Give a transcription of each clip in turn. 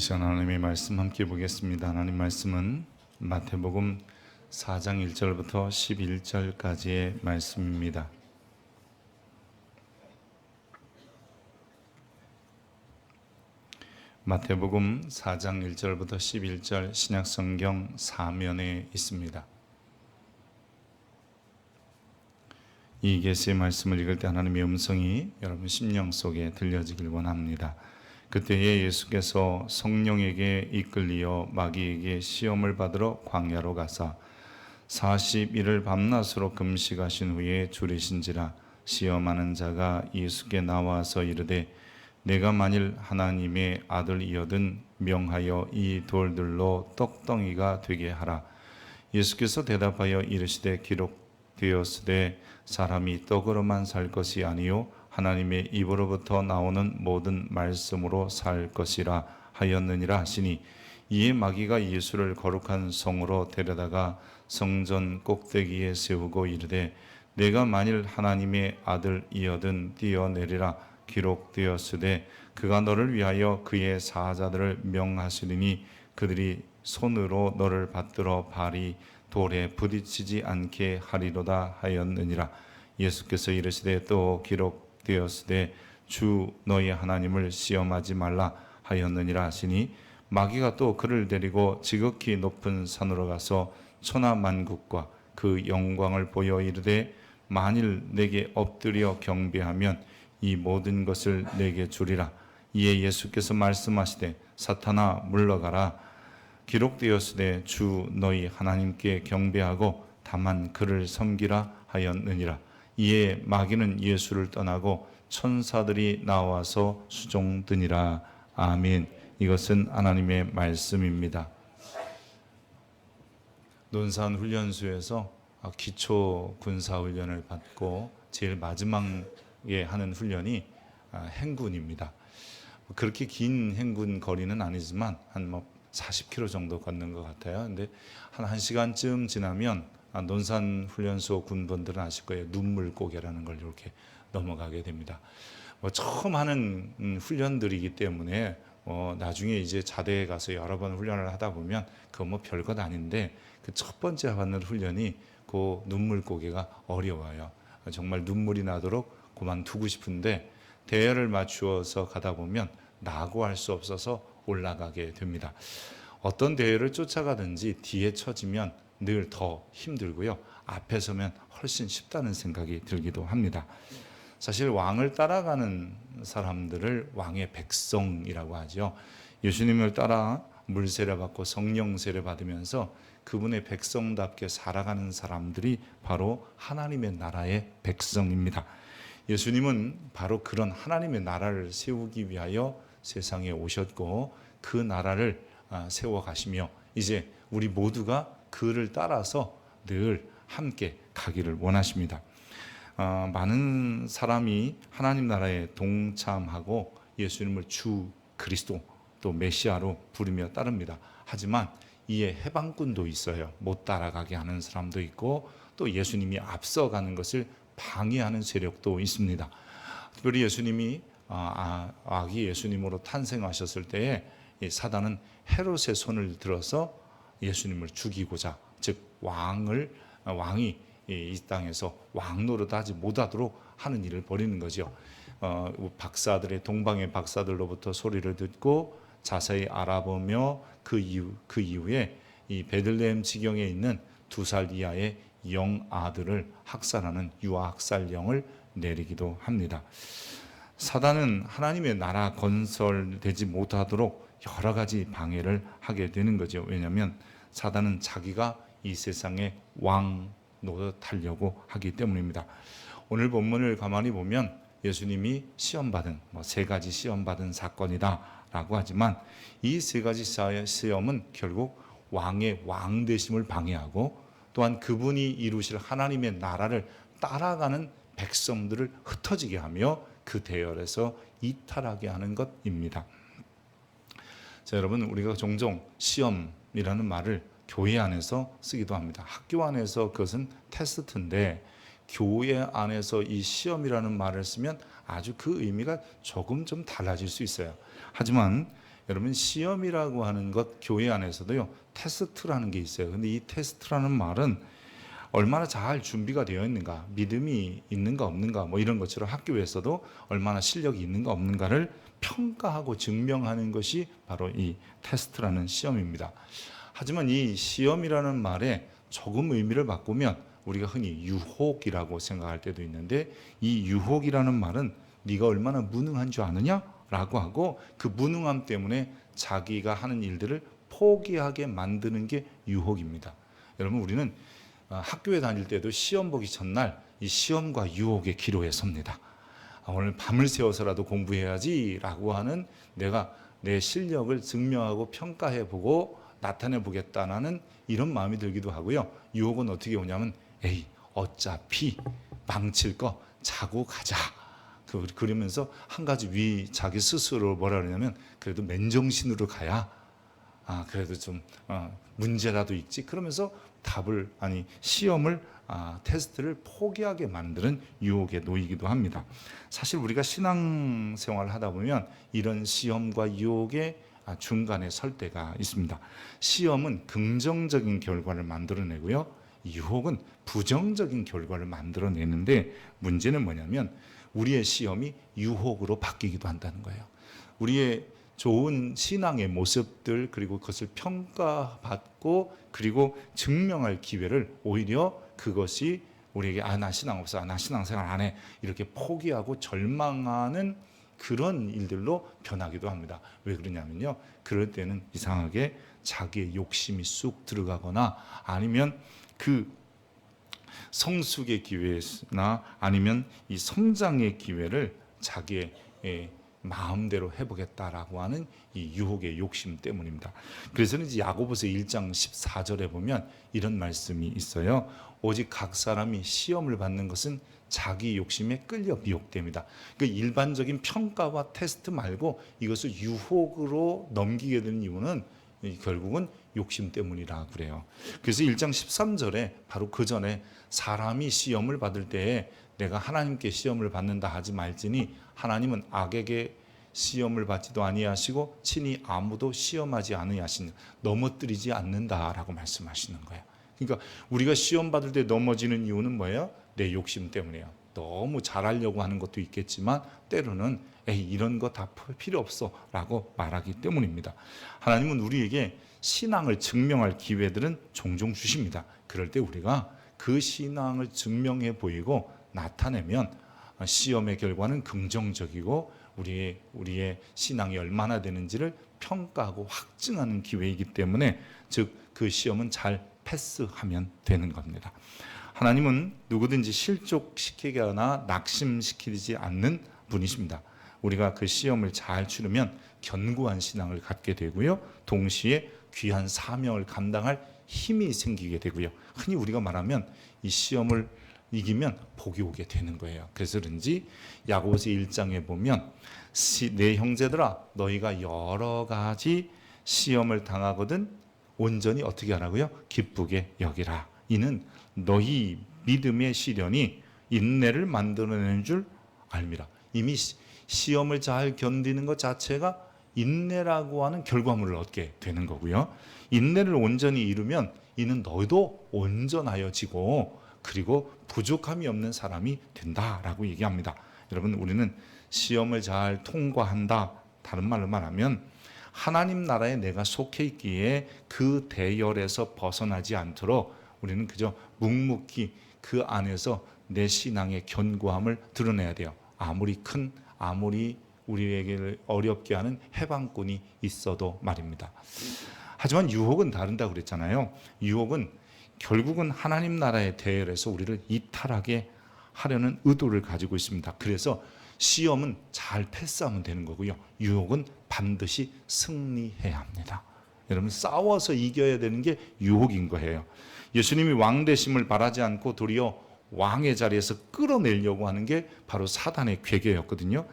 시간 하나님의 말씀 함께 보겠습니다. 하나님 말씀은 마태복음 4장 1절부터 11절까지의 말씀입니다. 마태복음 4장 1절부터 11절 신약성경 4면에 있습니다. 이 계시의 말씀을 읽을 때 하나님의 음성이 여러분 심령 속에 들려지길 원합니다. 그때에 예수께서 성령에게 이끌리어 마귀에게 시험을 받으러 광야로 가사 40일을 밤낮으로 금식하신 후에 줄이신지라. 시험하는 자가 예수께 나와서 이르되 내가 만일 하나님의 아들이거든 명하여 이 돌들로 떡덩이가 되게 하라. 예수께서 대답하여 이르시되 기록되었으되 사람이 떡으로만 살 것이 아니요 하나님의 입으로부터 나오는 모든 말씀으로 살 것이라 하였느니라 하시니, 이에 마귀가 예수를 거룩한 성으로 데려다가 성전 꼭대기에 세우고 이르되 내가 만일 하나님의 아들이거든 뛰어내리라. 기록되었으되 그가 너를 위하여 그의 사자들을 명하시리니 그들이 손으로 너를 받들어 발이 돌에 부딪히지 않게 하리로다 하였느니라. 예수께서 이르시되 또 기록되었으되 주 너희 하나님을 시험하지 말라 하였느니라 하시니, 마귀가 또 그를 데리고 지극히 높은 산으로 가서 천하만국과 그 영광을 보여 이르되 만일 내게 엎드려 경배하면 이 모든 것을 내게 주리라. 이에 예수께서 말씀하시되 사탄아 물러가라. 기록되었으되 주 너희 하나님께 경배하고 다만 그를 섬기라 하였느니라. 이에 마귀는 예수를 떠나고 천사들이 나와서 수종드니라. 아멘. 이것은 하나님의 말씀입니다. 논산 훈련소에서 기초 군사 훈련을 받고 제일 마지막에 하는 훈련이 행군입니다. 그렇게 긴 행군 거리는 아니지만 한 40km 정도 걷는 것 같아요. 근데 한 1시간쯤 지나면 논산 훈련소 군분들은 아실 거예요. 눈물고개라는 걸 이렇게 넘어가게 됩니다. 처음 하는 훈련들이기 때문에 나중에 이제 자대에 가서 여러 번 훈련을 하다 보면 그거 별것 아닌데, 그 첫 번째 하는 훈련이 그 눈물고개가 어려워요. 정말 눈물이 나도록 그만두고 싶은데 대열을 맞추어서 가다 보면 낙오할 수 없어서 올라가게 됩니다. 어떤 대열을 쫓아가든지 뒤에 처지면 늘 더 힘들고요. 앞에 서면 훨씬 쉽다는 생각이 들기도 합니다. 사실 왕을 따라가는 사람들을 왕의 백성이라고 하죠. 예수님을 따라 물세례 받고 성령 세례 받으면서 그분의 백성답게 살아가는 사람들이 바로 하나님의 나라의 백성입니다. 예수님은 바로 그런 하나님의 나라를 세우기 위하여 세상에 오셨고 그 나라를 세워가시며 이제 우리 모두가 그를 따라서 늘 함께 가기를 원하십니다. 많은 사람이 하나님 나라에 동참하고 예수님을 주 그리스도 또 메시아로 부르며 따릅니다. 하지만 이에 해방꾼도 있어요. 못 따라가게 하는 사람도 있고 또 예수님이 앞서가는 것을 방해하는 세력도 있습니다. 특별히 예수님이 아기 예수님으로 탄생하셨을 때에 사단은 헤롯의 손을 들어서 예수님을 죽이고자, 즉 왕이 이 땅에서 왕 노릇하지 못하도록 하는 일을 벌이는 거죠. 박사들의 동방의 박사들로부터 소리를 듣고 자세히 알아보며 그 이후에 이 베들레헴 지경에 있는 2살 이하의 영 아들을 학살하는 유아학살령을 내리기도 합니다. 사단은 하나님의 나라 건설되지 못하도록 여러 가지 방해를 하게 되는 거죠. 왜냐하면 사단은 자기가 이 세상의 왕 노릇하려고 하기 때문입니다. 오늘 본문을 가만히 보면 예수님이 시험받은 3가지 시험받은 사건이다 라고 하지만 이 3가지 시험은 결국 왕의 왕되심을 방해하고 또한 그분이 이루실 하나님의 나라를 따라가는 백성들을 흩어지게 하며 그 대열에서 이탈하게 하는 것입니다. 자, 여러분, 우리가 종종 시험이라는 말을 교회 안에서 쓰기도 합니다. 학교 안에서 그것은 테스트인데 교회 안에서 이 시험이라는 말을 쓰면 아주 그 의미가 조금 좀 달라질 수 있어요. 하지만 여러분 시험이라고 하는 것 교회 안에서도요 테스트라는 게 있어요. 근데 이 테스트라는 말은 얼마나 잘 준비가 되어 있는가, 믿음이 있는가 없는가 뭐 이런 것처럼 학교에서도 얼마나 실력이 있는가 없는가를 평가하고 증명하는 것이 바로 이 테스트라는 시험입니다. 하지만 이 시험이라는 말에 조금 의미를 바꾸면 우리가 흔히 유혹이라고 생각할 때도 있는데, 이 유혹이라는 말은 네가 얼마나 무능한 줄 아느냐? 라고 하고 그 무능함 때문에 자기가 하는 일들을 포기하게 만드는 게 유혹입니다. 여러분 우리는 학교에 다닐 때도 시험 보기 전날 이 시험과 유혹의 기로에 섭니다. 오늘 밤을 새워서라도 공부해야지 라고 하는, 내가 내 실력을 증명하고 평가해보고 나타내보겠다는 이런 마음이 들기도 하고요. 유혹은 어떻게 오냐면 에이 어차피 망칠 거 자고 가자, 그러면서 한 가지 자기 스스로 뭐라 그러냐면 그래도 맨정신으로 가야 그래도 좀 문제라도 있지, 그러면서 시험을 테스트를 포기하게 만드는 유혹에 놓이기도 합니다. 사실 우리가 신앙생활을 하다 보면 이런 시험과 유혹의 중간에 설 때가 있습니다. 시험은 긍정적인 결과를 만들어내고요, 유혹은 부정적인 결과를 만들어내는데, 문제는 뭐냐면 우리의 시험이 유혹으로 바뀌기도 한다는 거예요. 우리의 좋은 신앙의 모습들, 그리고 그것을 평가받고 그리고 증명할 기회를 오히려 그것이 우리에게 나 신앙 없어, 나 신앙생활 안 해, 이렇게 포기하고 절망하는 그런 일들로 변하기도 합니다. 왜 그러냐면요, 그럴 때는 이상하게 자기의 욕심이 쑥 들어가거나 아니면 그 성숙의 기회나 아니면 이 성장의 기회를 자기의 마음대로 해보겠다라고 하는 이 유혹의 욕심 때문입니다. 그래서 이제 야고보서 1장 14절에 보면 이런 말씀이 있어요. 오직 각 사람이 시험을 받는 것은 자기 욕심에 끌려 미혹됩니다. 그 일반적인 평가와 테스트 말고 이것을 유혹으로 넘기게 되는 이유는 결국은 욕심 때문이라 그래요. 그래서 1장 13절에 바로 그 전에 사람이 시험을 받을 때에 내가 하나님께 시험을 받는다 하지 말지니 하나님은 악에게 시험을 받지도 아니하시고 친히 아무도 시험하지 않으시니 넘어뜨리지 않는다라고 말씀하시는 거예요. 그러니까 우리가 시험 받을 때 넘어지는 이유는 뭐예요? 내 욕심 때문이에요. 너무 잘하려고 하는 것도 있겠지만 때로는 이런 거 다 필요 없어 라고 말하기 때문입니다. 하나님은 우리에게 신앙을 증명할 기회들은 종종 주십니다. 그럴 때 우리가 그 신앙을 증명해 보이고 나타내면 시험의 결과는 긍정적이고 우리의 신앙이 얼마나 되는지를 평가하고 확증하는 기회이기 때문에, 즉 그 시험은 잘 패스하면 되는 겁니다. 하나님은 누구든지 실족시키거나 낙심시키지 않는 분이십니다. 우리가 그 시험을 잘 치르면 견고한 신앙을 갖게 되고요, 동시에 귀한 사명을 감당할 힘이 생기게 되고요, 흔히 우리가 말하면 이 시험을 이기면 복이 오게 되는 거예요. 그래서 그런지 야고보서 1장에 보면 내 형제들아 너희가 여러 가지 시험을 당하거든 온전히 어떻게 하라고요? 기쁘게 여기라. 이는 너희 믿음의 시련이 인내를 만들어내는 줄 알미라. 이미 시험을 잘 견디는 것 자체가 인내라고 하는 결과물을 얻게 되는 거고요, 인내를 온전히 이루면 이는 너희도 온전하여지고 그리고 부족함이 없는 사람이 된다라고 얘기합니다. 여러분 우리는 시험을 잘 통과한다, 다른 말로 말하면 하나님 나라에 내가 속해 있기에 그 대열에서 벗어나지 않도록 우리는 그저 묵묵히 그 안에서 내 신앙의 견고함을 드러내야 돼요. 아무리 우리에게 어렵게 하는 해방꾼이 있어도 말입니다. 하지만 유혹은 다른다고 그랬잖아요. 유혹은 결국은 하나님 나라의 대열에서 우리를 이탈하게 하려는 의도를 가지고 있습니다. 그래서 시험은 잘 패스하면 되는 거고요, 유혹은 반드시 승리해야 합니다. 여러분 싸워서 이겨야 되는 게 유혹인 거예요. 예수님이 왕 되심을 바라지 않고 도리어 왕의 자리에서 끌어내려고 하는 게 바로 사단의 괴계였거든요.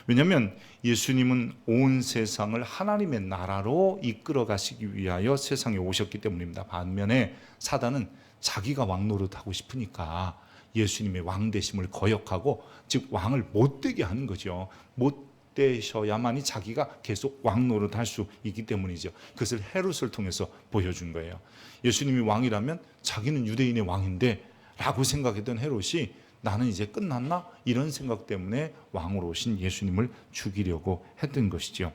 왜냐하면 예수님은 온 세상을 하나님의 나라로 이끌어 가시기 위하여 세상에 오셨기 때문입니다. 반면에 사단은 자기가 왕 노릇하고 싶으니까 예수님의 왕 되심을 거역하고, 즉 왕을 못되게 하는 거죠. 못 복되셔야만이 자기가 계속 왕 노릇할 수 있기 때문이죠. 그것을 헤롯을 통해서 보여준 거예요. 예수님이 왕이라면 자기는 유대인의 왕인데 라고 생각했던 헤롯이 나는 이제 끝났나? 이런 생각 때문에 왕으로 오신 예수님을 죽이려고 했던 것이죠.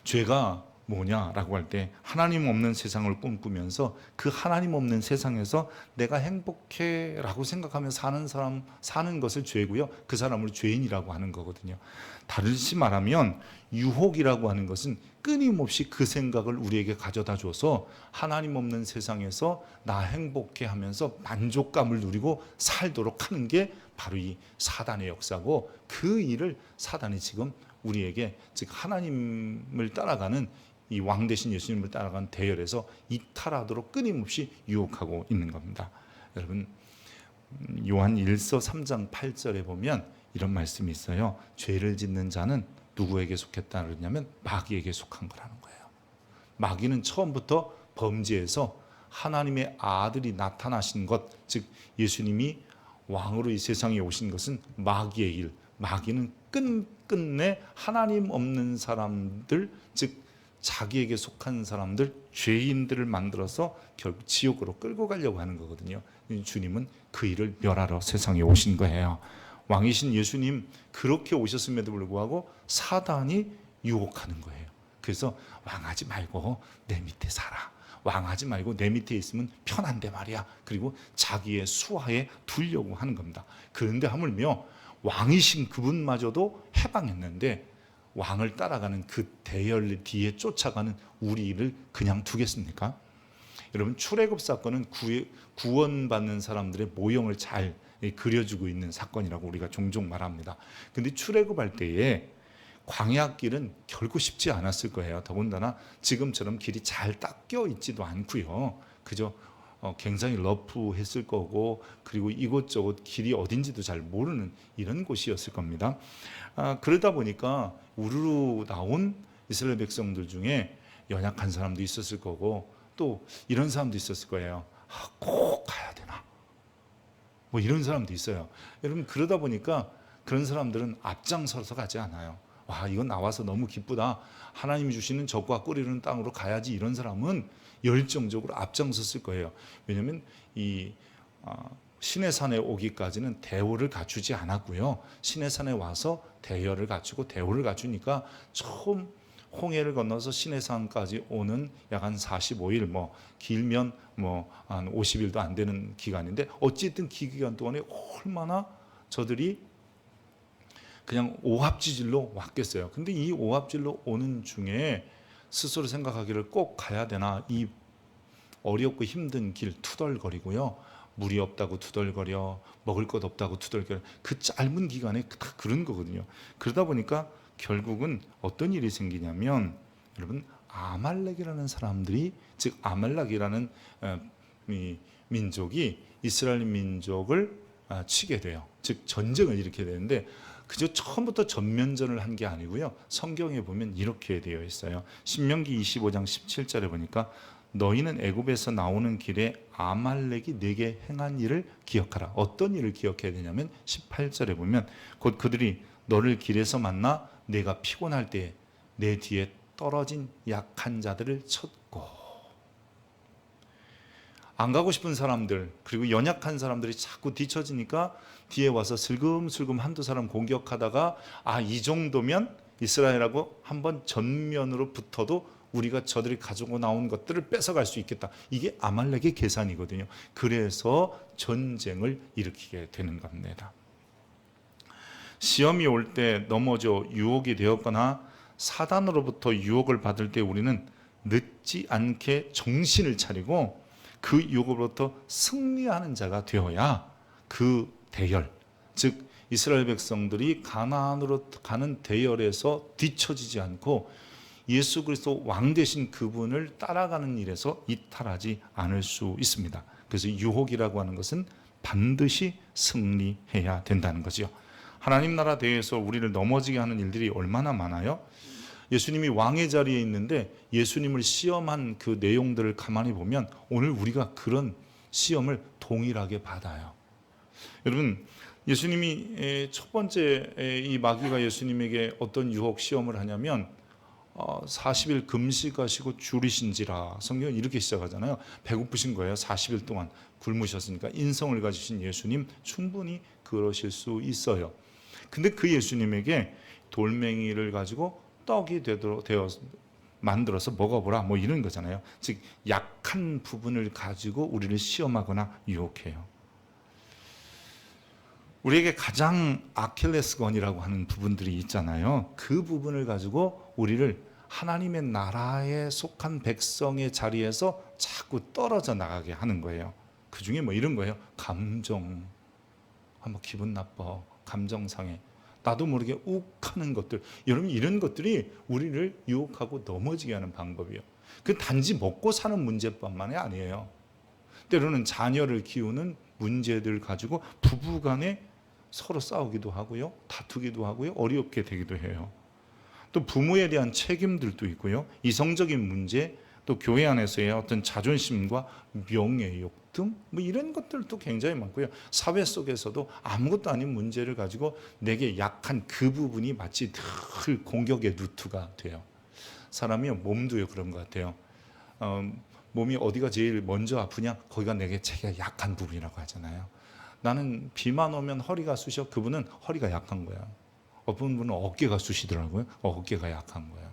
죄가 뭐냐라고 할 때 하나님 없는 세상을 꿈꾸면서 그 하나님 없는 세상에서 내가 행복해라고 생각하며 사는 것을 죄고요. 그 사람을 죄인이라고 하는 거거든요. 다르시 말하면 유혹이라고 하는 것은 끊임없이 그 생각을 우리에게 가져다 줘서 하나님 없는 세상에서 나 행복해 하면서 만족감을 누리고 살도록 하는 게 바로 이 사단의 역사고, 그 일을 사단이 지금 우리에게, 즉 하나님을 따라가는 이 왕 대신 예수님을 따라가는 대열에서 이탈하도록 끊임없이 유혹하고 있는 겁니다. 여러분, 요한 1서 3장 8절에 보면 이런 말씀이 있어요. 죄를 짓는 자는 누구에게 속했다 그러냐면 마귀에게 속한 거라는 거예요. 마귀는 처음부터 범죄에서 하나님의 아들이 나타나신 것, 즉 예수님이 왕으로 이 세상에 오신 것은 마귀의 일, 마귀는 끝끝내 하나님 없는 사람들, 즉 자기에게 속한 사람들, 죄인들을 만들어서 결국 지옥으로 끌고 가려고 하는 거거든요. 주님은 그 일을 멸하러 세상에 오신 거예요. 왕이신 예수님 그렇게 오셨음에도 불구하고 사단이 유혹하는 거예요. 그래서 왕하지 말고 내 밑에 살아, 왕하지 말고 내 밑에 있으면 편한데 말이야. 그리고 자기의 수하에 두려고 하는 겁니다. 그런데 하물며 왕이신 그분마저도 해방했는데 왕을 따라가는 그 대열 뒤에 쫓아가는 우리를 그냥 두겠습니까? 여러분, 출애굽 사건은 구원받는 사람들의 모형을 잘 그려주고 있는 사건이라고 우리가 종종 말합니다. 근데 출애굽할 때에 광야길은 결코 쉽지 않았을 거예요. 더군다나 지금처럼 길이 잘 닦여 있지도 않고요. 그저 굉장히 러프했을 거고, 그리고 이곳저곳 길이 어딘지도 잘 모르는 이런 곳이었을 겁니다. 그러다 보니까 우르르 나온 이스라엘 백성들 중에 연약한 사람도 있었을 거고, 또 이런 사람도 있었을 거예요. 꼭 가야 되나? 뭐 이런 사람도 있어요. 여러분, 그러다 보니까 그런 사람들은 앞장서서 가지 않아요. 와, 이건 나와서 너무 기쁘다, 하나님이 주시는 적과 꿀이르는 땅으로 가야지, 이런 사람은 열정적으로 앞장섰을 거예요. 왜냐하면 이 시내산에 오기까지는 대오를 갖추지 않았고요. 시내산에 와서 대열을 갖추고, 대오를 갖추니까 처음 홍해를 건너서 시내산까지 오는 약 한 45일, 뭐 길면 뭐 한 50일도 안 되는 기간인데, 어쨌든 그 기간 동안에 얼마나 저들이 그냥 오합지질로 왔겠어요. 근데 이 오합질로 오는 중에 스스로 생각하기를 꼭 가야 되나, 이 어렵고 힘든 길 투덜거리고요, 물이 없다고 투덜거려, 먹을 것 없다고 투덜거려, 그 짧은 기간에 다 그런 거거든요. 그러다 보니까 결국은 어떤 일이 생기냐면, 여러분, 아말렉이라는 사람들이, 즉 아말렉이라는 민족이 이스라엘 민족을 치게 돼요. 즉 전쟁을 일으키게 되는데, 그저 처음부터 전면전을 한 게 아니고요. 성경에 보면 이렇게 되어 있어요. 신명기 25장 17절에 보니까 너희는 애굽에서 나오는 길에 아말렉이 네게 행한 일을 기억하라. 어떤 일을 기억해야 되냐면 18절에 보면 곧 그들이 너를 길에서 만나 내가 피곤할 때 내 뒤에 떨어진 약한 자들을 쳤고, 안 가고 싶은 사람들, 그리고 연약한 사람들이 자꾸 뒤처지니까 뒤에 와서 슬금슬금 한두 사람 공격하다가, 이 정도면 이스라엘하고 한번 전면으로 붙어도 우리가 저들이 가지고 나온 것들을 뺏어갈 수 있겠다. 이게 아말렉의 계산이거든요. 그래서 전쟁을 일으키게 되는 겁니다. 시험이 올 때 넘어져 유혹이 되었거나 사단으로부터 유혹을 받을 때 우리는 늦지 않게 정신을 차리고 그 유혹으로부터 승리하는 자가 되어야 그 대열, 즉 이스라엘 백성들이 가나안으로 가는 대열에서 뒤처지지 않고 예수 그리스도 왕 되신 그분을 따라가는 일에서 이탈하지 않을 수 있습니다. 그래서 유혹이라고 하는 것은 반드시 승리해야 된다는 거죠. 하나님 나라 대회에서 우리를 넘어지게 하는 일들이 얼마나 많아요. 예수님이 왕의 자리에 있는데 예수님을 시험한 그 내용들을 가만히 보면 오늘 우리가 그런 시험을 동일하게 받아요. 여러분, 예수님이 첫 번째 이 마귀가 예수님에게 어떤 유혹 시험을 하냐면 40일 금식하시고 줄이신지라, 성경은 이렇게 시작하잖아요. 배고프신 거예요. 40일 동안 굶으셨으니까. 인성을 가지신 예수님 충분히 그러실 수 있어요. 근데 그 예수님에게 돌멩이를 가지고 떡이 되어 만들어서 먹어보라, 뭐 이런 거잖아요. 즉 약한 부분을 가지고 우리를 시험하거나 유혹해요. 우리에게 가장 아킬레스건이라고 하는 부분들이 있잖아요. 그 부분을 가지고 우리를 하나님의 나라에 속한 백성의 자리에서 자꾸 떨어져 나가게 하는 거예요. 그 중에 뭐 이런 거예요. 감정, 한번 기분 나빠, 감정 상해, 나도 모르게 욱하는 것들. 여러분, 이런 것들이 우리를 유혹하고 넘어지게 하는 방법이에요. 그 단지 먹고 사는 문제뿐만이 아니에요. 때로는 자녀를 키우는 문제들 가지고 부부간에 서로 싸우기도 하고요, 다투기도 하고요, 어렵게 되기도 해요. 또 부모에 대한 책임들도 있고요, 이성적인 문제, 또 교회 안에서의 어떤 자존심과 명예욕 등 뭐 이런 것들도 굉장히 많고요. 사회 속에서도 아무것도 아닌 문제를 가지고 내게 약한 그 부분이 마치 늘 공격의 루트가 돼요. 사람이 몸도요 그런 것 같아요. 몸이 어디가 제일 먼저 아프냐? 거기가 내게 제일 약한 부분이라고 하잖아요. 나는 비만 오면 허리가 쑤셔. 그분은 허리가 약한 거야. 어떤 분은 어깨가 쑤시더라고요. 어깨가 약한 거야.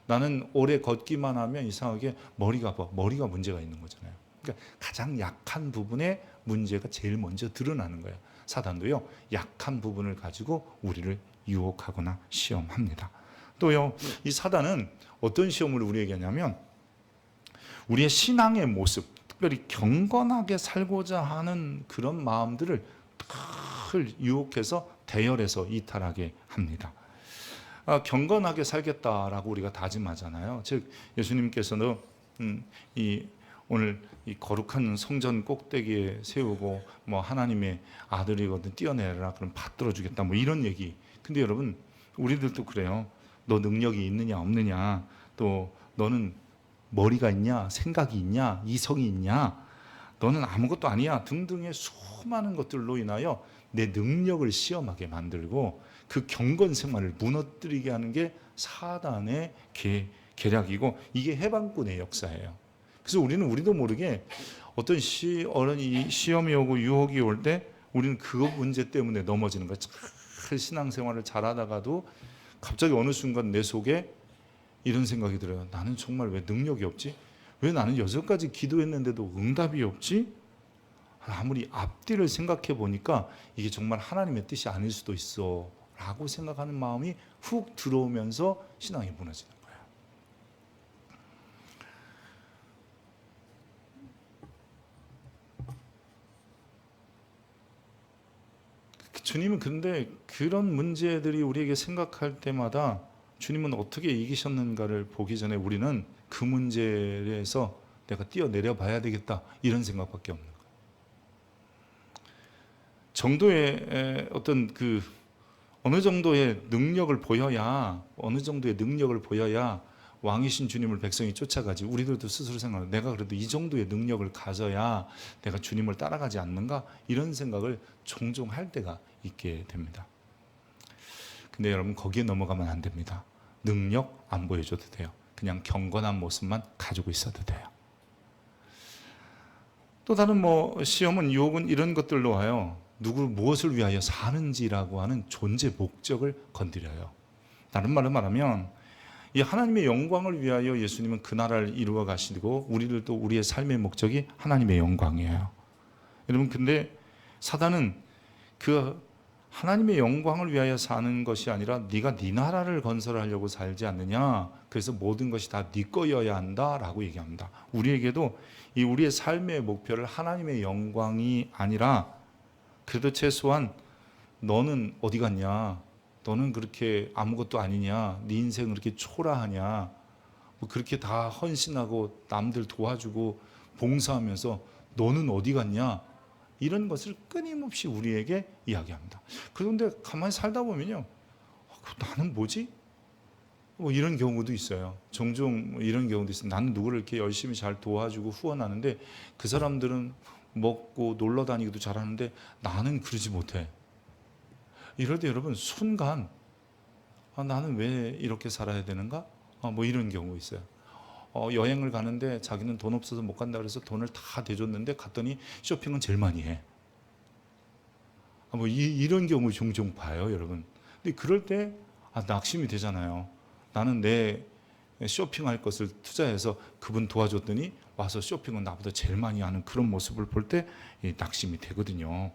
나는 오래 걷기만 하면 이상하게 머리가 아파. 머리가 문제가 있는 거잖아요. 그러니까 가장 약한 부분에 문제가 제일 먼저 드러나는 거예요. 사단도요, 약한 부분을 가지고 우리를 유혹하거나 시험합니다. 또요, 이 사단은 어떤 시험을 우리에게 하냐면 우리의 신앙의 모습, 특별히 경건하게 살고자 하는 그런 마음들을 늘 유혹해서 대열해서 이탈하게 합니다. 경건하게 살겠다라고 우리가 다짐하잖아요. 즉 예수님께서는 오늘 이 거룩한 성전 꼭대기에 세우고 뭐 하나님의 아들이거든 뛰어내라, 그럼 받들어 주겠다, 뭐 이런 얘기. 근데 여러분, 우리들도 그래요. 너 능력이 있느냐 없느냐, 또 너는 머리가 있냐, 생각이 있냐, 이성이 있냐, 너는 아무것도 아니야 등등의 수많은 것들로 인하여 내 능력을 시험하게 만들고 그 경건 생활을 무너뜨리게 하는 게 사단의 계략이고, 이게 해방꾼의 역사예요. 그래서 우리도 모르게 어떤 시험이 오고 유혹이 올 때 우리는 그 문제 때문에 넘어지는 거예요. 잘 신앙생활을 잘하다가도 갑자기 어느 순간 내 속에 이런 생각이 들어요. 나는 정말 왜 능력이 없지? 왜 나는 6가지 기도했는데도 응답이 없지? 아무리 앞뒤를 생각해 보니까 이게 정말 하나님의 뜻이 아닐 수도 있어 라고 생각하는 마음이 훅 들어오면서 신앙이 무너지는 거예요. 주님은 근데 그런 문제들이 우리에게 생각할 때마다 주님은 어떻게 이기셨는가를 보기 전에 우리는 그 문제에서 내가 뛰어내려 봐야 되겠다, 이런 생각밖에 없는 거예요. 정도의 어떤 어느 정도의 능력을 보여야 왕이신 주님을 백성이 쫓아가지. 우리들도 스스로 생각해요. 내가 그래도 이 정도의 능력을 가져야 내가 주님을 따라가지 않는가, 이런 생각을 종종 할 때가 있게 됩니다. 근데 여러분, 거기에 넘어가면 안 됩니다. 능력 안 보여줘도 돼요. 그냥 경건한 모습만 가지고 있어도 돼요. 또 다른 시험은, 유혹은 이런 것들로 와요. 무엇을 위하여 사는지라고 하는 존재 목적을 건드려요. 다른 말로 말하면 이 하나님의 영광을 위하여 예수님은 그 나라를 이루어 가시고, 우리들도 우리의 삶의 목적이 하나님의 영광이에요. 여러분, 근데 사단은 그 하나님의 영광을 위하여 사는 것이 아니라 네가 네 나라를 건설하려고 살지 않느냐, 그래서 모든 것이 다 네 거여야 한다라고 얘기합니다. 우리에게도 이 우리의 삶의 목표를 하나님의 영광이 아니라, 그래도 최소한 너는 어디 갔냐, 너는 그렇게 아무것도 아니냐, 네 인생은 그렇게 초라하냐, 그렇게 다 헌신하고 남들 도와주고 봉사하면서 너는 어디 갔냐, 이런 것을 끊임없이 우리에게 이야기합니다. 그런데 가만히 살다 보면요, 나는 뭐지? 이런 경우도 있어요. 종종 이런 경우도 있어요. 나는 누구를 이렇게 열심히 잘 도와주고 후원하는데 그 사람들은 먹고 놀러 다니기도 잘하는데 나는 그러지 못해. 이럴 때 여러분 순간 나는 왜 이렇게 살아야 되는가? 뭐 이런 경우 있어요. 여행을 가는데 자기는 돈 없어서 못 간다 그래서 돈을 다 대줬는데 갔더니 쇼핑은 제일 많이 해. 뭐 이런 경우 종종 봐요, 여러분. 근데 그럴 때 낙심이 되잖아요. 나는 내 쇼핑할 것을 투자해서 그분 도와줬더니 와서 쇼핑은 나보다 제일 많이 하는 그런 모습을 볼 때 낙심이 되거든요.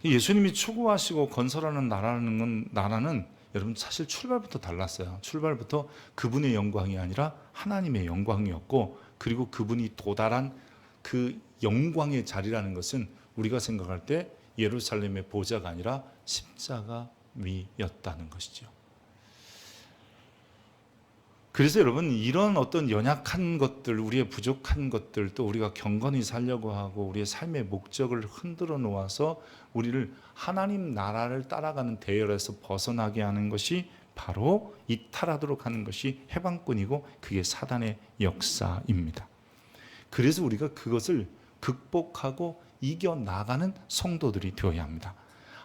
예수님이 추구하시고 건설하는 나라는 여러분 사실 출발부터 달랐어요. 출발부터 그분의 영광이 아니라 하나님의 영광이었고, 그리고 그분이 도달한 그 영광의 자리라는 것은 우리가 생각할 때 예루살렘의 보좌가 아니라 십자가 위였다는 것이죠. 그래서 여러분 이런 어떤 연약한 것들, 우리의 부족한 것들, 또 우리가 경건히 살려고 하고 우리의 삶의 목적을 흔들어 놓아서 우리를 하나님 나라를 따라가는 대열에서 벗어나게 하는 것이 바로 이탈하도록 하는 것이 해방꾼이고, 그게 사단의 역사입니다. 그래서 우리가 그것을 극복하고 이겨나가는 성도들이 되어야 합니다.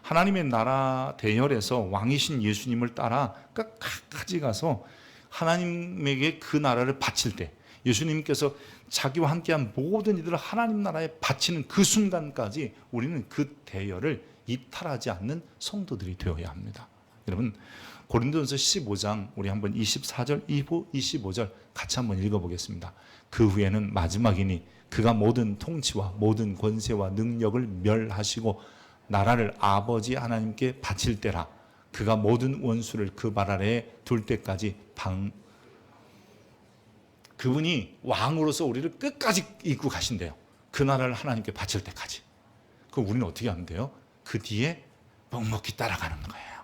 하나님의 나라 대열에서 왕이신 예수님을 따라 끝까지 가서 하나님에게 그 나라를 바칠 때, 예수님께서 자기와 함께한 모든 이들을 하나님 나라에 바치는 그 순간까지 우리는 그 대열을 이탈하지 않는 성도들이 되어야 합니다. 여러분 고린도전서 15장 우리 한번 24절 25절 같이 한번 읽어보겠습니다. 그 후에는 마지막이니 그가 모든 통치와 모든 권세와 능력을 멸하시고 나라를 아버지 하나님께 바칠 때라. 그가 모든 원수를 그 발 아래에 둘 때까지 그분이 왕으로서 우리를 끝까지 이끌고 가신대요. 그 나라를 하나님께 바칠 때까지. 그럼 우리는 어떻게 하면 돼요? 그 뒤에 묵묵히 따라가는 거예요.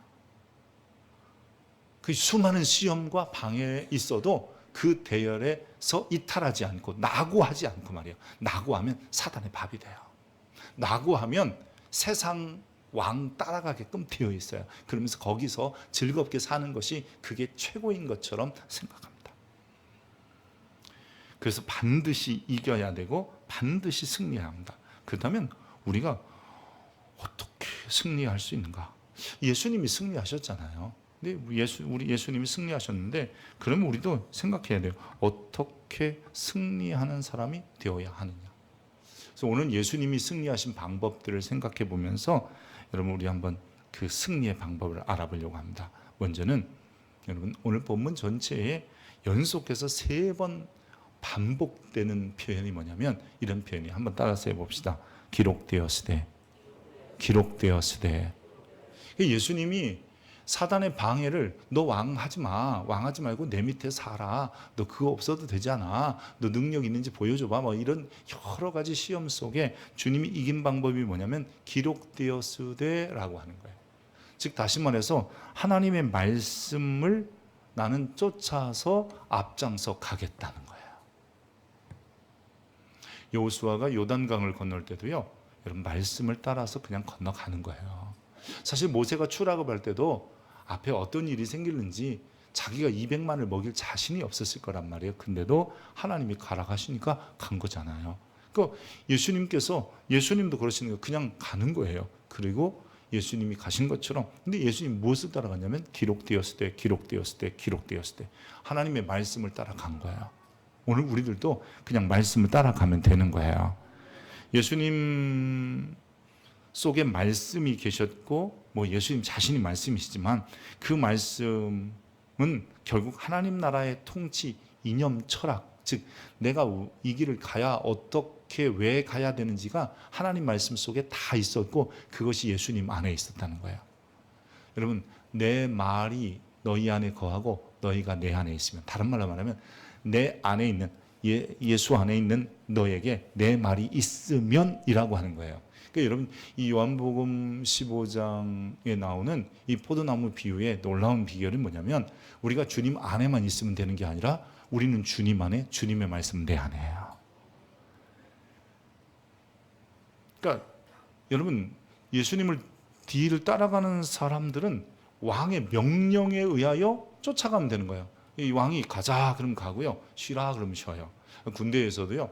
그 수많은 시험과 방해에 있어도 그 대열에서 이탈하지 않고 낙오하지 않고 말이에요. 낙오하면 사단의 밥이 돼요. 낙오하면 세상 왕 따라가게끔 되어 있어요. 그러면서 거기서 즐겁게 사는 것이 그게 최고인 것처럼 생각합니다. 그래서 반드시 이겨야 되고 반드시 승리해야 합니다. 그렇다면 우리가 어떻게 승리할 수 있는가? 예수님이 승리하셨잖아요. 근데 우리 예수님이 승리하셨는데, 그러면 우리도 생각해야 돼요. 어떻게 승리하는 사람이 되어야 하느냐? 그래서 오늘 예수님이 승리하신 방법들을 생각해 보면서 여러분 우리 한번 그 승리의 방법을 알아보려고 합니다. 먼저는 여러분 오늘 본문 전체에 연속해서 3번 반복되는 표현이 뭐냐면 이런 표현이, 한번 따라서 해봅시다. 기록되었으되, 기록되었으되. 예수님이 사단의 방해를 너 왕하지 마, 왕하지 말고 내 밑에 살아, 너 그거 없어도 되잖아, 너 능력 있는지 보여줘봐, 뭐 이런 여러 가지 시험 속에 주님이 이긴 방법이 뭐냐면 기록되었으되 라고 하는 거예요. 즉 다시 말해서 하나님의 말씀을 나는 쫓아서 앞장서 가겠다는 거예요. 여호수아가 요단강을 건널 때도요, 여러분 말씀을 따라서 그냥 건너가는 거예요. 사실 모세가 출애굽할 때도 앞에 어떤 일이 생기는지 자기가 200만을 먹일 자신이 없었을 거란 말이에요. 근데도 하나님이 가라 하시니까 간 거잖아요. 그러니까 예수님도 그러시는 거예요. 그냥 가는 거예요. 그리고 예수님이 가신 것처럼. 근데 예수님 무엇을 따라갔냐면 기록되었을 때, 기록되었을 때, 기록되었을 때 하나님의 말씀을 따라간 거예요. 오늘 우리들도 그냥 말씀을 따라가면 되는 거예요. 예수님 속에 말씀이 계셨고 뭐 예수님 자신이 말씀이시지만 그 말씀은 결국 하나님 나라의 통치, 이념, 철학, 즉 내가 이 길을 가야 어떻게 왜 가야 되는지가 하나님 말씀 속에 다 있었고 그것이 예수님 안에 있었다는 거예요. 여러분 내 말이 너희 안에 거하고 너희가 내 안에 있으면, 다른 말로 말하면 내 안에 있는 예수 안에 있는 너에게 내 말이 있으면이라고 하는 거예요. 그러니까 여러분 이 요한복음 15장에 나오는 이 포도나무 비유의 놀라운 비결이 뭐냐면 우리가 주님 안에만 있으면 되는 게 아니라 우리는 주님 안에, 주님의 말씀 내 안에요. 그러니까 여러분 예수님을 뒤를 따라가는 사람들은 왕의 명령에 의하여 쫓아가면 되는 거예요. 이 왕이 가자 그러면 가고요, 쉬라 그러면 쉬어요. 군대에서도요,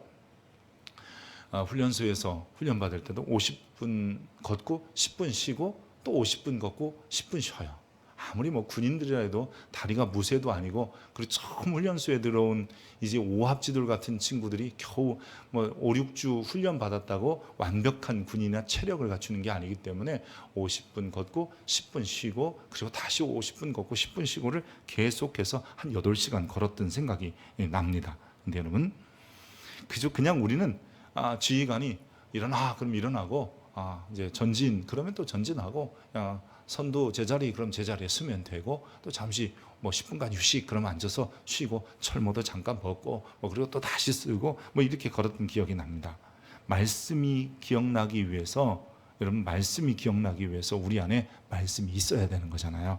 훈련소에서 훈련 받을 때도 50분 걷고 10분 쉬고 또 50분 걷고 10분 쉬어요. 아무리 뭐 군인들이라 해도 다리가 무쇠도 아니고, 그리고 처음 훈련소에 들어온 이제 오합지졸 같은 친구들이 겨우 뭐 5, 6주 훈련 받았다고 완벽한 군인이나 체력을 갖추는 게 아니기 때문에 50분 걷고 10분 쉬고 그리고 다시 50분 걷고 10분 쉬고를 계속해서 한 8시간 걸었던 생각이 납니다. 근데 여러분, 그냥 우리는 지휘관이 일어나 그럼 일어나고, 이제 전진 그러면 또 전진하고, 선두 제자리 그럼 제자리에 서면 되고, 또 잠시 뭐 10분간 휴식 그러면 앉아서 쉬고, 철모도 잠깐 벗고 뭐 그리고 또 다시 쓰고 뭐 이렇게 걸었던 기억이 납니다. 말씀이 기억나기 위해서, 여러분, 말씀이 기억나기 위해서 우리 안에 말씀이 있어야 되는 거잖아요.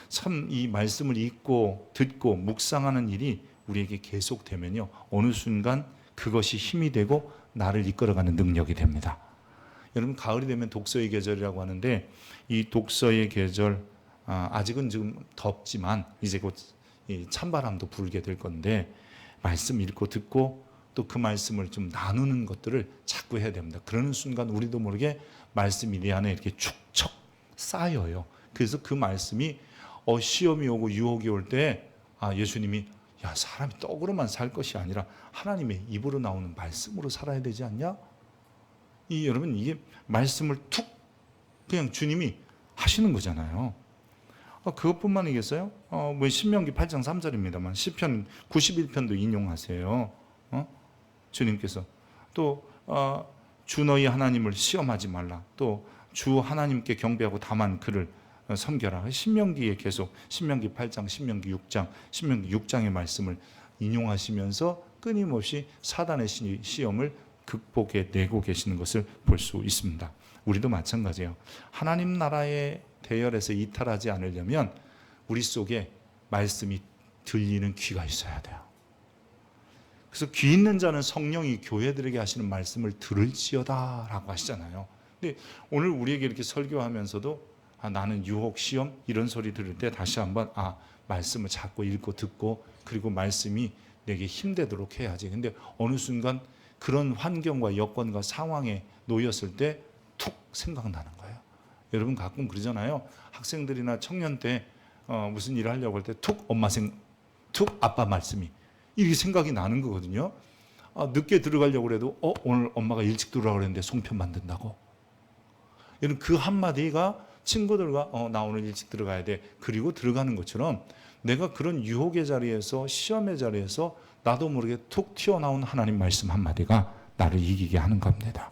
참 이 말씀을 읽고 듣고 묵상하는 일이 우리에게 계속되면요, 어느 순간 그것이 힘이 되고 나를 이끌어가는 능력이 됩니다. 여러분, 가을이 되면 독서의 계절이라고 하는데, 이 독서의 계절, 아직은 지금 덥지만 이제 곧 찬바람도 불게 될 건데, 말씀 읽고 듣고 또 그 말씀을 좀 나누는 것들을 자꾸 해야 됩니다. 그러는 순간 우리도 모르게 말씀이 내 안에 이렇게 축척 쌓여요. 그래서 그 말씀이 시험이 오고 유혹이 올 때 예수님이, 야, 사람이 떡으로만 살 것이 아니라 하나님의 입으로 나오는 말씀으로 살아야 되지 않냐? 여러분, 이게 말씀을 툭 그냥 주님이 하시는 거잖아요. 그것뿐만이겠어요? 뭐 신명기 8장 3절입니다만 시편 91편도 인용하세요. 주님께서 또 주 너희 하나님을 시험하지 말라. 또 주 하나님께 경배하고 다만 그를 섬겨라. 신명기에 계속 신명기 8장, 신명기 6장, 신명기 6장의 말씀을 인용하시면서 끊임없이 사단의 시험을 극복해 내고 계시는 것을 볼 수 있습니다. 우리도 마찬가지예요. 하나님 나라의 대열에서 이탈하지 않으려면 우리 속에 말씀이 들리는 귀가 있어야 돼요. 그래서 귀 있는 자는 성령이 교회들에게 하시는 말씀을 들을지어다 라고 하시잖아요. 근데 오늘 우리에게 이렇게 설교하면서도 나는 유혹, 시험 이런 소리 들을 때 다시 한번 말씀을 자꾸 읽고 듣고, 그리고 말씀이 내게 힘되도록 해야지. 근데 어느 순간 그런 환경과 여건과 상황에 놓였을 때 툭 생각나는 거예요. 여러분 가끔 그러잖아요. 학생들이나 청년 때 무슨 일을 하려고 할 때 툭 툭 아빠 말씀이 이게 생각이 나는 거거든요. 늦게 들어가려고 해도 오늘 엄마가 일찍 들어가려고 했는데 송편 만든다고. 여러분, 그 한마디가 친구들과 나 오늘 일찍 들어가야 돼. 그리고 들어가는 것처럼 내가 그런 유혹의 자리에서, 시험의 자리에서 나도 모르게 툭 튀어나온 하나님 말씀 한마디가 나를 이기게 하는 겁니다.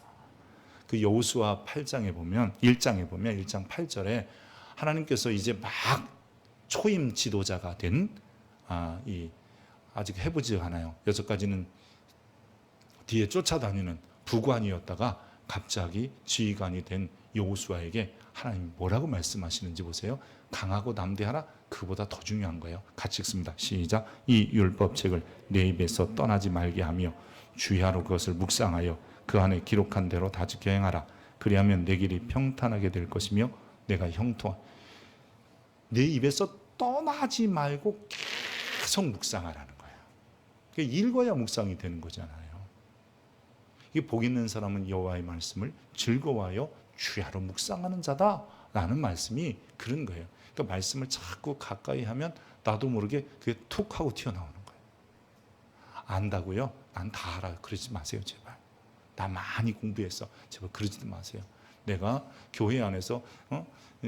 그 여호수아 8장에 보면 1장 8절에 하나님께서 이제 막 초임 지도자가 된 아직 해보지 않아요. 여기까지는 뒤에 쫓아다니는 부관이었다가 갑자기 지휘관이 된 여호수아에게 하나님 뭐라고 말씀하시는지 보세요. 강하고 남대하라. 그보다 더 중요한 거예요. 같이 읽습니다. 시작. 이 율법책을 내 입에서 떠나지 말게 하며 주야로 그것을 묵상하여 그 안에 기록한 대로 다 지켜 행하라. 그리하면 내 길이 평탄하게 될 것이며 내가 형통한. 내 입에서 떠나지 말고 계속 묵상하라는 거예요. 읽어야 묵상이 되는 거잖아요. 이게 복 있는 사람은 여호와의 말씀을 즐거워하여 주야로 묵상하는 자다라는 말씀이 그런 거예요. 그러니까 말씀을 자꾸 가까이 하면 나도 모르게 그게 툭 하고 튀어나오는 거예요. 안다고요? 난 다 알아. 그러지 마세요, 제발. 나 많이 공부했어. 제발 그러지도 마세요. 내가 교회 안에서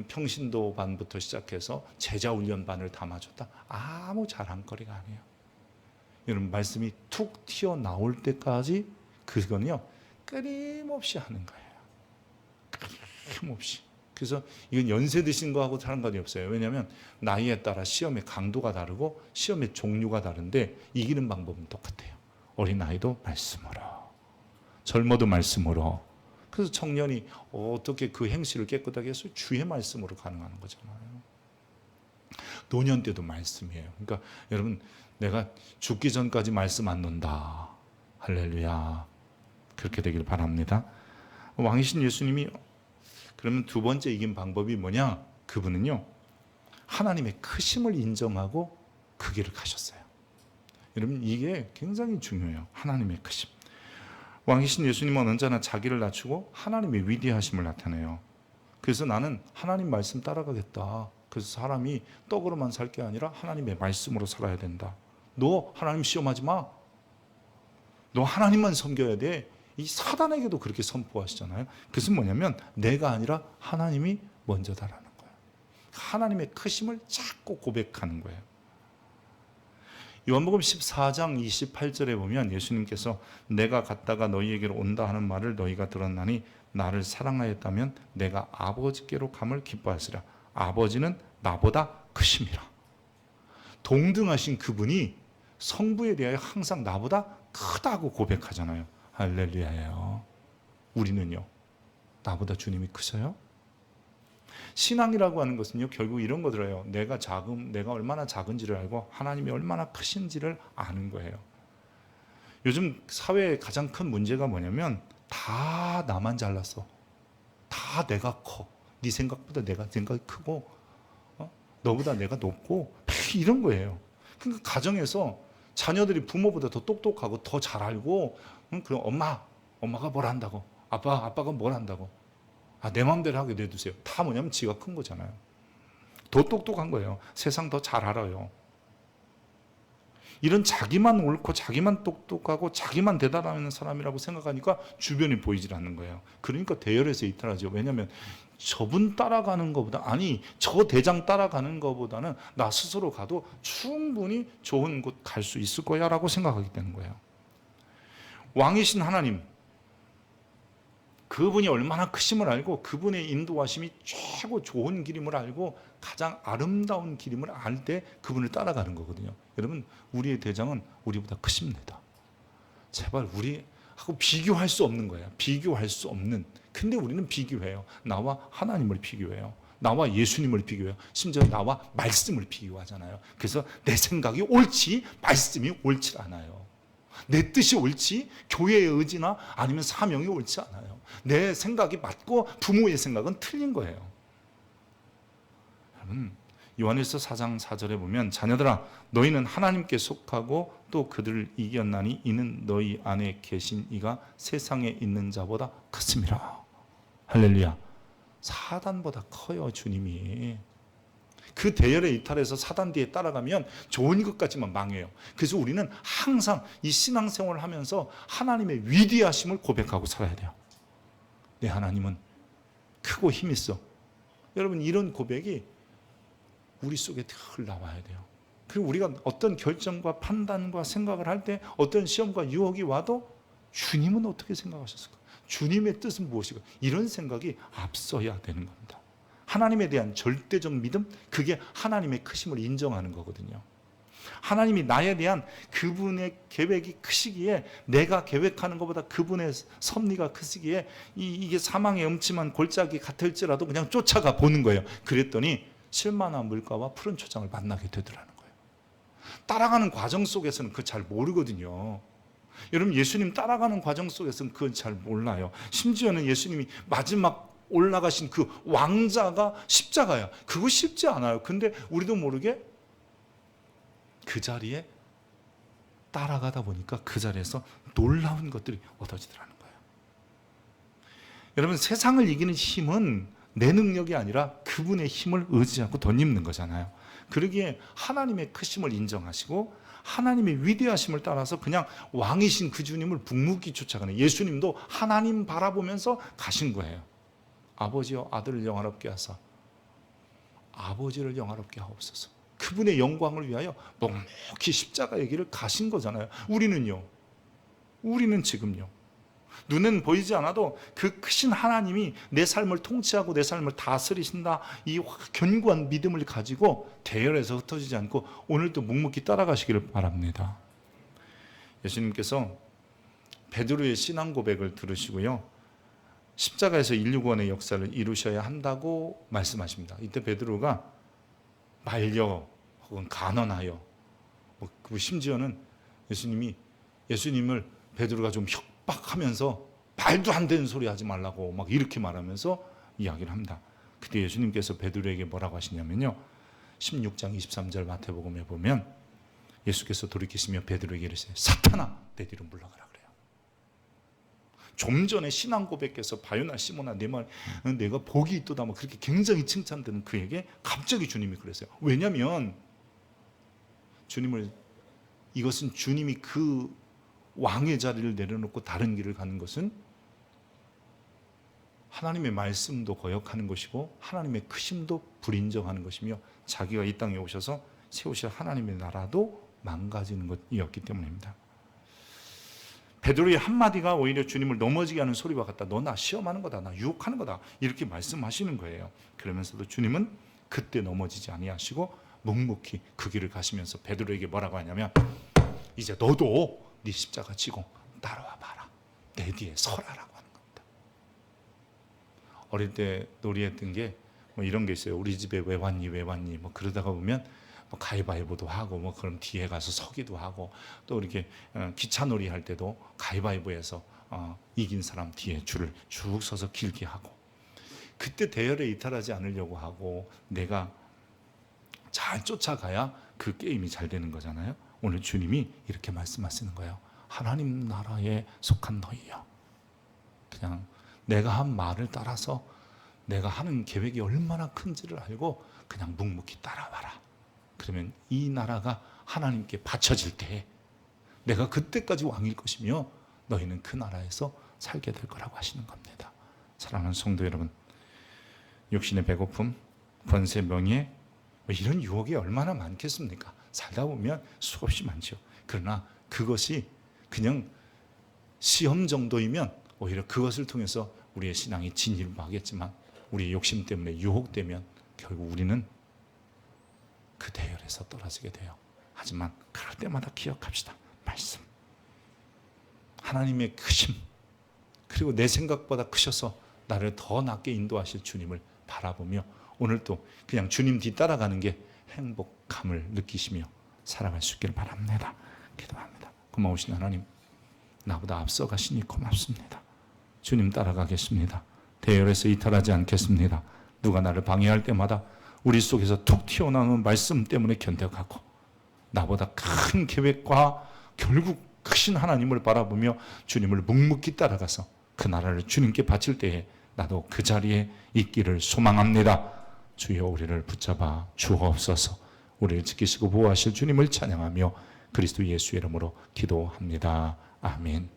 평신도 반부터 시작해서 제자 훈련반을 담아줬다. 아무 자랑거리가 아니에요. 여러분, 말씀이 툭 튀어나올 때까지 그거는요, 끊임없이 하는 거예요. 끊임없이. 그래서 이건 연세 드신 거하고 상관이 없어요. 왜냐하면 나이에 따라 시험의 강도가 다르고 시험의 종류가 다른데 이기는 방법은 똑같아요. 어린아이도 말씀으로, 젊어도 말씀으로. 그래서 청년이 어떻게 그 행실을 깨끗하게 해서 주의 말씀으로 가능한 거잖아요. 노년 때도 말씀이에요. 그러니까 여러분, 내가 죽기 전까지 말씀 안 놓는다. 할렐루야. 그렇게 되길 바랍니다. 왕이신 예수님이 그러면 두 번째 이긴 방법이 뭐냐? 그분은요, 하나님의 크심을 인정하고 그 길을 가셨어요. 여러분, 이게 굉장히 중요해요. 하나님의 크심. 왕이신 예수님은 언제나 자기를 낮추고 하나님의 위대하심을 나타내요. 그래서 나는 하나님 말씀 따라가겠다. 그래서 사람이 떡으로만 살 게 아니라 하나님의 말씀으로 살아야 된다. 너 하나님 시험하지 마. 너 하나님만 섬겨야 돼. 이 사단에게도 그렇게 선포하시잖아요. 그것은 뭐냐면 내가 아니라 하나님이 먼저다라는 거예요. 하나님의 크심을 자꾸 고백하는 거예요. 요한복음 14장 28절에 보면 예수님께서 내가 갔다가 너희에게로 온다 하는 말을 너희가 들었나니 나를 사랑하였다면 내가 아버지께로 감을 기뻐하시라. 아버지는 나보다 크심이라. 동등하신 그분이 성부에 대하여 항상 나보다 크다고 고백하잖아요. 할렐루야예요. 우리는요, 나보다 주님이 크셔요? 신앙이라고 하는 것은요, 결국 이런 거더래요. 내가 얼마나 작은지를 알고 하나님이 얼마나 크신지를 아는 거예요. 요즘 사회의 가장 큰 문제가 뭐냐면 다 나만 잘났어. 다 내가 커. 네 생각보다 내가 생각이 크고, 너보다 내가 높고, 이런 거예요. 그러니까 가정에서 자녀들이 부모보다 더 똑똑하고 더 잘 알고, 그럼 엄마가 뭘 한다고, 아빠가 뭘 한다고. 내 마음대로 하게 내두세요. 다 뭐냐면 지가 큰 거잖아요. 더 똑똑한 거예요. 세상 더 잘 알아요. 이런 자기만 옳고 자기만 똑똑하고 자기만 대단한 사람이라고 생각하니까 주변이 보이질 않는 거예요. 그러니까 대열에서 이탈하죠. 왜냐하면 저분 따라가는 것보다, 저 대장 따라가는 것보다는 나 스스로 가도 충분히 좋은 곳 갈 수 있을 거야 라고 생각하게 되는 거예요. 왕이신 하나님, 그분이 얼마나 크심을 알고 그분의 인도하심이 최고 좋은 길임을 알고 가장 아름다운 길임을 알 때 그분을 따라가는 거거든요. 여러분, 우리의 대장은 우리보다 크십니다. 제발 우리하고 비교할 수 없는 거예요. 비교할 수 없는. 근데 우리는 비교해요. 나와 하나님을 비교해요. 나와 예수님을 비교해요. 심지어 나와 말씀을 비교하잖아요. 그래서 내 생각이 옳지 말씀이 옳지 않아요. 내 뜻이 옳지 교회의 의지나 아니면 사명이 옳지 않아요. 내 생각이 맞고 부모의 생각은 틀린 거예요. 여러분, 요한일서 4장 4절에 보면 자녀들아 너희는 하나님께 속하고 또 그들을 이겼나니 이는 너희 안에 계신 이가 세상에 있는 자보다 크습니다. 할렐루야. 사단보다 커요. 주님이. 그 대열에 이탈해서 사단 뒤에 따라가면 좋은 것까지만 망해요. 그래서 우리는 항상 이 신앙생활을 하면서 하나님의 위대하심을 고백하고 살아야 돼요. 내 하나님은 크고 힘 있어. 여러분, 이런 고백이 우리 속에 늘 나와야 돼요. 그리고 우리가 어떤 결정과 판단과 생각을 할 때 어떤 시험과 유혹이 와도 주님은 어떻게 생각하셨을까? 주님의 뜻은 무엇일까? 이런 생각이 앞서야 되는 겁니다. 하나님에 대한 절대적 믿음, 그게 하나님의 크심을 인정하는 거거든요. 하나님이 나에 대한 그분의 계획이 크시기에, 내가 계획하는 것보다 그분의 섭리가 크시기에 이게 사망의 음침한 골짜기 같을지라도 그냥 쫓아가 보는 거예요. 그랬더니 실만한 물가와 푸른 초장을 만나게 되더라는 거예요. 따라가는 과정 속에서는 그거 잘 모르거든요. 여러분, 예수님 따라가는 과정 속에서는 그건 잘 몰라요. 심지어는 예수님이 마지막 올라가신 그 왕자가 십자가야. 그거 쉽지 않아요. 근데 우리도 모르게 그 자리에 따라가다 보니까 그 자리에서 놀라운 것들이 얻어지더라는 거예요. 여러분, 세상을 이기는 힘은 내 능력이 아니라 그분의 힘을 의지하고 덧입는 거잖아요. 그러기에 하나님의 크심을 인정하시고 하나님의 위대하심을 따라서 그냥 왕이신 그 주님을 묵묵히 쫓아가는, 예수님도 하나님 바라보면서 가신 거예요. 아버지여 아들을 영화롭게 하사 아버지를 영화롭게 하옵소서. 그분의 영광을 위하여 묵묵히 십자가의 길을 가신 거잖아요. 우리는 지금요, 눈은 보이지 않아도 그 크신 하나님이 내 삶을 통치하고 내 삶을 다스리신다, 이 견고한 믿음을 가지고 대열에서 흩어지지 않고 오늘도 묵묵히 따라가시기를 바랍니다. 예수님께서 베드로의 신앙 고백을 들으시고요, 십자가에서 인류구원의 역사를 이루셔야 한다고 말씀하십니다. 이때 베드로가 말려 혹은 간언하여, 심지어는 예수님을 베드로가 좀 협박하면서 말도 안 되는 소리 하지 말라고 막 이렇게 말하면서 이야기를 합니다. 그때 예수님께서 베드로에게 뭐라고 하시냐면요, 16장 23절 마태복음에 보면 예수께서 돌이키시며 베드로에게 이르시되 사탄아 내 뒤로 물러가라 그래요. 좀 전에 신앙 고백해서 바요나 시모나 내 말 내가 복이 있도다 뭐 그렇게 굉장히 칭찬되는 그에게 갑자기 주님이 그랬어요. 왜냐하면 이것은 주님이 그 왕의 자리를 내려놓고 다른 길을 가는 것은 하나님의 말씀도 거역하는 것이고 하나님의 크심도 불인정하는 것이며 자기가 이 땅에 오셔서 세우실 하나님의 나라도 망가지는 것이었기 때문입니다. 베드로의 한마디가 오히려 주님을 넘어지게 하는 소리와 같다. 너 나 시험하는 거다. 나 유혹하는 거다. 이렇게 말씀하시는 거예요. 그러면서도 주님은 그때 넘어지지 아니하시고 묵묵히 그 길을 가시면서 베드로에게 뭐라고 하냐면 이제 너도 네 십자가 지고 따라와 봐라. 내 뒤에 서라라고 하는 겁니다. 어릴 때 놀이했던 게 뭐 이런 게 있어요. 우리 집에 왜 왔니 왜 왔니 뭐 그러다가 보면 뭐 가위바위보도 하고 뭐 그럼 뒤에 가서 서기도 하고 또 이렇게 기차놀이 할 때도 가위바위보에서 이긴 사람 뒤에 줄을 쭉 서서 길게 하고 그때 대열에 이탈하지 않으려고 하고 내가 잘 쫓아가야 그 게임이 잘 되는 거잖아요. 오늘 주님이 이렇게 말씀하시는 거예요. 하나님 나라에 속한 너희여, 그냥 내가 한 말을 따라서 내가 하는 계획이 얼마나 큰지를 알고 그냥 묵묵히 따라와라. 그러면 이 나라가 하나님께 바쳐질 때에 내가 그때까지 왕일 것이며 너희는 그 나라에서 살게 될 거라고 하시는 겁니다. 사랑하는 성도 여러분, 육신의 배고픔, 권세, 명예 뭐 이런 유혹이 얼마나 많겠습니까? 살다 보면 수없이 많죠. 그러나 그것이 그냥 시험 정도이면 오히려 그것을 통해서 우리의 신앙이 진일보하겠지만 우리의 욕심 때문에 유혹되면 결국 우리는 그 대열에서 떨어지게 돼요. 하지만 그럴 때마다 기억합시다. 말씀, 하나님의 크심, 그리고 내 생각보다 크셔서 나를 더 낮게 인도하실 주님을 바라보며 오늘도 그냥 주님 뒤따라가는 게 행복감을 느끼시며 살아갈 수 있기를 바랍니다. 기도합니다. 고마우신 하나님, 나보다 앞서가시니 고맙습니다. 주님 따라가겠습니다. 대열에서 이탈하지 않겠습니다. 누가 나를 방해할 때마다 우리 속에서 툭 튀어나오는 말씀 때문에 견뎌가고 나보다 큰 계획과 결국 크신 하나님을 바라보며 주님을 묵묵히 따라가서 그 나라를 주님께 바칠 때에 나도 그 자리에 있기를 소망합니다. 주여 우리를 붙잡아 주옵소서. 우리를 지키시고 보호하실 주님을 찬양하며 그리스도 예수의 이름으로 기도합니다. 아멘.